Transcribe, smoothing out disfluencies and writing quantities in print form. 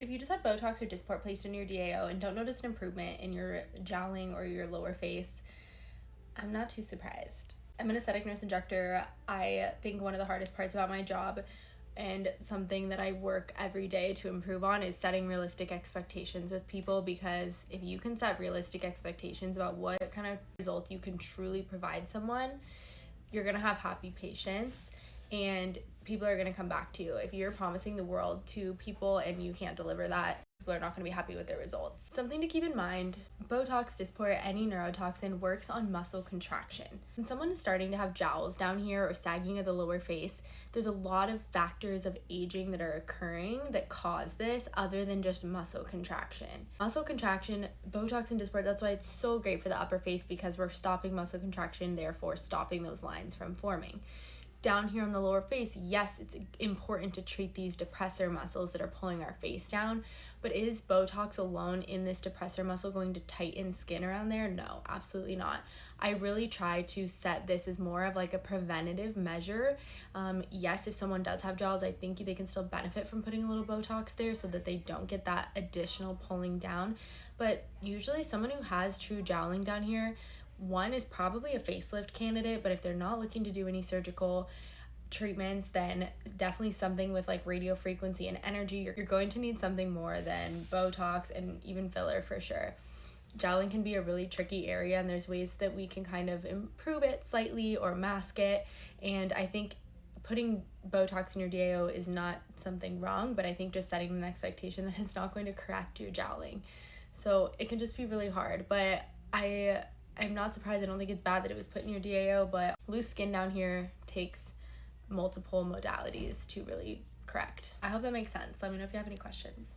If you just had Botox or Dysport placed in your DAO and don't notice an improvement in your jowling or your lower face, I'm not too surprised. I'm an aesthetic nurse injector. I think one of the hardest parts about my job and something that I work every day to improve on is setting realistic expectations with people, because if you can set realistic expectations about what kind of results you can truly provide someone, you're gonna have happy patients and people are gonna come back to you. If you're promising the world to people and you can't deliver that, people are not gonna be happy with their results. Something to keep in mind, Botox, Dysport, any neurotoxin works on muscle contraction. When someone is starting to have jowls down here or sagging of the lower face, there's a lot of factors of aging that are occurring that cause this other than just muscle contraction. Muscle contraction, Botox and Dysport, that's why it's so great for the upper face, because we're stopping muscle contraction, therefore stopping those lines from forming. Down here on the lower face, yes, it's important to treat these depressor muscles that are pulling our face down, but is Botox alone in this depressor muscle going to tighten skin around there? No, absolutely not. I really try to set this as more of like a preventative measure. Yes, if someone does have jowls, I think they can still benefit from putting a little Botox there so that they don't get that additional pulling down. But usually someone who has true jowling down here, one is probably a facelift candidate, but if they're not looking to do any surgical treatments, then definitely something with like radio frequency and energy. You're going to need something more than Botox and even filler for sure. Jowling can be a really tricky area, and there's ways that we can kind of improve it slightly or mask it. And I think putting Botox in your DAO is not something wrong, but I think just setting an expectation that it's not going to correct your jowling. So it can just be really hard, but I'm not surprised. I don't think it's bad that it was put in your DAO, but loose skin down here takes multiple modalities to really correct. I hope that makes sense. Let me know if you have any questions.